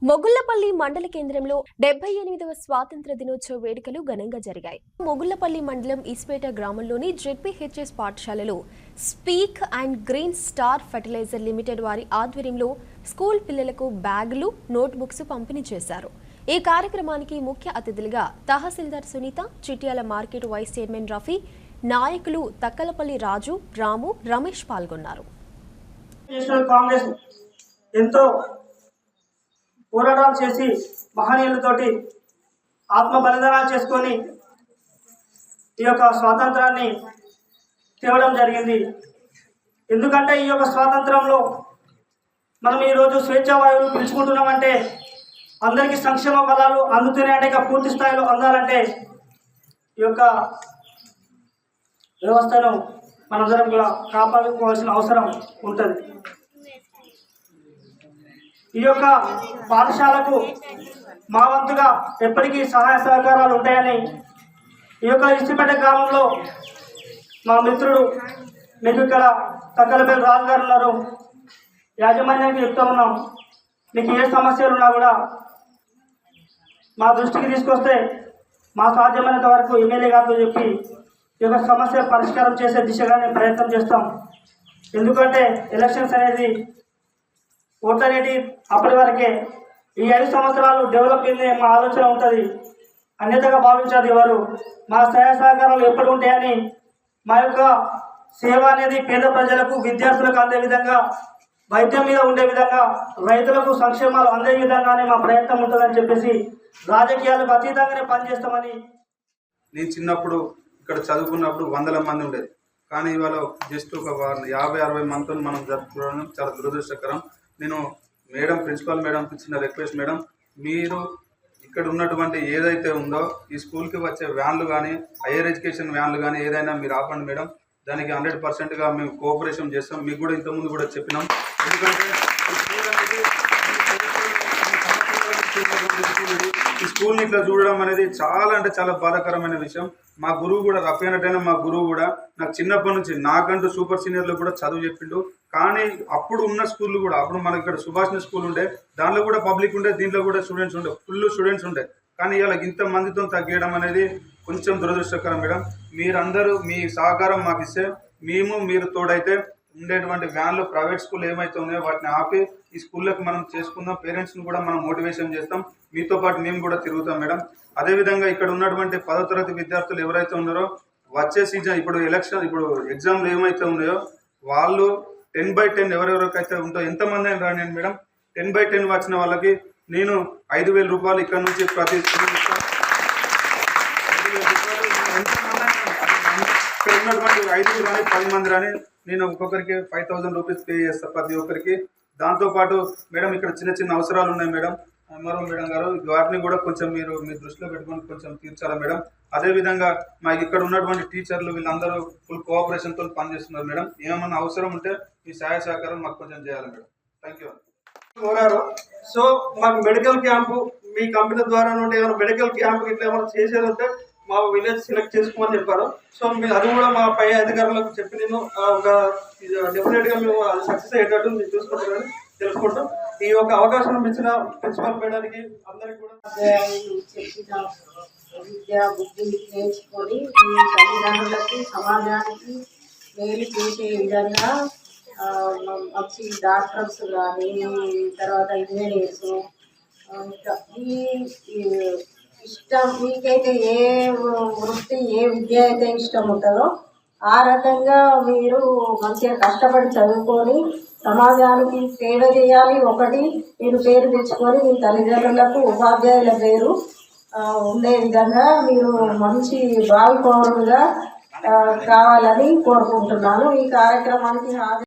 మొగుళ్లపల్లి మండల కేంద్రంలో 78వ స్వాతంత్ర దినోత్సవ వేడుకలు ఘనంగా జరిగాయి. మొగుళ్లపల్లి మండలం ఇస్పేట గ్రామంలోని జెడ్పీహెచ్ఎస్ పాఠశాలలో SPIC and green star fertilizer limited వారి ఆధ్వర్యంలో స్కూల్ పిల్లలకు బ్యాగులు, నోట్బుక్స్ పంపిణీ చేశారు. ఈ కార్యక్రమానికి ముఖ్య అతిథులుగా tahsildar Sunitha, Chityal market vice chairman Rafi, నాయకులు తక్కలపల్లి రాజు, రాము, రమేష్ పాల్గొన్నారు. పోరాటాలు చేసి మహనీయులతోటి ఆత్మ బలిదానాలు చేసుకొని ఈ యొక్క స్వాతంత్రాన్ని తేవడం జరిగింది. ఎందుకంటే ఈ యొక్క స్వాతంత్రంలో మనం ఈరోజు స్వేచ్ఛావాయువులు పీల్చుకుంటున్నామంటే, అందరికీ సంక్షేమ ఫలాలు అందుతున్నాయంటే, ఇక పూర్తి స్థాయిలో అందాలంటే ఈ యొక్క వ్యవస్థను మనందరం కూడా కాపాడుకోవాల్సిన అవసరం ఉంటుంది. ఈ యొక్క పాఠశాలకు మా వంతుగా ఎప్పటికీ సహాయ సహకారాలు ఉంటాయని ఈ యొక్క ఇస్టిపేట గ్రామంలో మా మిత్రుడు మీకు ఇక్కడ తక్కలపల్లి రాజు గారు ఉన్నారు. యాజమాన్యానికి చెప్తా ఉన్నాం, మీకు ఏ సమస్యలు ఉన్నా కూడా మా దృష్టికి తీసుకొస్తే మా సాధ్యమైనంత వరకు ఎమ్మెల్యే గారితో చెప్పి ఈ యొక్క సమస్య పరిష్కారం చేసే దిశగానే ప్రయత్నం చేస్తాం. ఎందుకంటే ఎలక్షన్స్ అనేది ఓట్లు అనేది అప్పటి వరకే. ఈ 5 సంవత్సరాలు డెవలప్ అయిందే మా ఆలోచన ఉంటుంది, అన్యతగా భావించాలి ఎవరు. మా సహాయ సహకారాలు ఎప్పుడు ఉంటాయని, మా యొక్క సేవ అనేది పేద ప్రజలకు, విద్యార్థులకు అందే విధంగా, వైద్యం మీద ఉండే విధంగా, రైతులకు సంక్షేమాలు అందే విధంగానే మా ప్రయత్నం ఉంటుందని చెప్పేసి రాజకీయాలకు అతీతంగానే పనిచేస్తామని. నేను చిన్నప్పుడు ఇక్కడ చదువుకున్నప్పుడు 100 మంది ఉండేది, కానీ ఇవాళ జస్ట్ ఒక 50-60 మందితో మనం జరుపుకోవడం చాలా దురదృష్టకరం. నేను మేడం, ప్రిన్సిపల్ మేడంకి చిన్న రిక్వెస్ట్, మేడం మీరు ఇక్కడ ఉన్నటువంటి ఏదైతే ఉందో ఈ స్కూల్కి వచ్చే వ్యాన్లు కానీ, హైయర్ ఎడ్యుకేషన్ వ్యాన్లు కానీ ఏదైనా మీరు ఆపండి మేడం. దానికి 100%గా మేము కోఆపరేషన్ చేస్తాం. మీకు కూడా ఇంతకుముందు కూడా చెప్పినాం. ఎందుకంటే ఈ స్కూల్ని ఇట్లా చూడడం అనేది చాలా అంటే చాలా బాధాకరమైన విషయం. మా గురువు కూడా రఫీనటైనా మా గురువు కూడా నాకు చిన్నప్పటి నుంచి నాకంటూ సూపర్ సీనియర్లు కూడా చదువు చెప్పిండు. కానీ అప్పుడు ఉన్న స్కూళ్ళు కూడా, అప్పుడు మనకి ఇక్కడ సుభాషిణి స్కూల్ ఉండే, దాంట్లో కూడా పబ్లిక్ ఉండే, దీంట్లో కూడా స్టూడెంట్స్ ఉండే, ఫుల్ స్టూడెంట్స్ ఉండే. కానీ ఇలా ఇంతమందితో తగ్గడం అనేది కొంచెం దురదృష్టకరం మేడం. మీరందరూ మీ సహకారం మాకు ఇస్తే, మీరు తోడైతే ఉండేటువంటి వ్యాన్లు ప్రైవేట్ స్కూల్ ఏమైతే ఉన్నాయో వాటిని ఆపి ఈ స్కూళ్ళకి మనం చేసుకుందాం. పేరెంట్స్ని కూడా మనం మోటివేషన్ చేస్తాం, మీతో పాటు మేము కూడా తిరుగుతాం మేడం. అదేవిధంగా ఇక్కడ ఉన్నటువంటి 10వ తరగతి విద్యార్థులు ఎవరైతే ఉన్నారో వచ్చే సీజన్ ఇప్పుడు ఎగ్జామ్లు ఏమైతే ఉన్నాయో వాళ్ళు 10/10 ఎవరెవరికైతే ఉంటో ఎంతమంది అయినా రాని మేడం, 10/10 వచ్చిన వాళ్ళకి నేను 5,000 రూపాయలు ఇక్కడ నుంచి ప్రతి స్కూల్ ఇస్తాను. 5,000 రూపాయలు ఇక్కడ ఉన్నటువంటి 5 కానీ 10 మంది రాని నేను ఒక్కొక్కరికి 5,000 రూపీస్ పే చేస్తాను ప్రతి ఒక్కరికి. దాంతోపాటు మేడం ఇక్కడ చిన్న చిన్న అవసరాలు ఉన్నాయి మేడం, మేడం గారు, వాటిని కూడా కొంచెం మీరు మీ దృష్టిలో పెట్టుకొని కొంచెం తీర్చాలా మేడం. అదేవిధంగా మాకు ఇక్కడ ఉన్నటువంటి టీచర్లు వీళ్ళందరూ ఫుల్ కోఆపరేషన్తో పనిచేస్తున్నారు మేడం. ఏమన్నా అవసరం ఉంటే మీ సహాయ సహకారం మాకు కొంచెం చేయాలి మేడం. Thank you. కోరారు. సో మాకు మెడికల్ క్యాంపు మీ కంపెనీ ద్వారా నుండి ఏమైనా మెడికల్ క్యాంపు ఇట్లా ఏమైనా చేసేది ఉంటే మా విలేజ్ సెలెక్ట్ చేసుకోమని చెప్పారు. సో మీరు అది కూడా మా పై అధికారులకు చెప్పి నేను డెఫినెట్గా మేము అది సక్సెస్ అయ్యేటట్టు మీరు చూసుకుంటామని తెలుసుకుంటాం. ఈ యొక్క అవకాశం ఇచ్చిన ప్రిన్సిపల్ మేడానికి అందరికీ కూడా విద్యా బుద్ధులు నేర్చుకొని మీ తల్లిదండ్రులకి, సమాజానికి మేలు చేసే విధంగా మంచి డాక్టర్స్ కానీ, తర్వాత ఇంజనీర్స్, ఇంకా ఈ ఇష్టం మీకైతే ఏ వృత్తి, ఏ విద్య అయితే ఇష్టం ఉంటుందో ఆ రకంగా మీరు మంచిగా కష్టపడి చదువుకొని సమాజానికి సేవ చేయాలి. ఒకటి మీరు పేరు తెచ్చుకొని మీ తల్లిదండ్రులకు, ఉపాధ్యాయుల పేరు ఉండే విధంగా మీరు మంచి భావి పౌరులుగా కావాలని కోరుకుంటున్నాను. ఈ కార్యక్రమానికి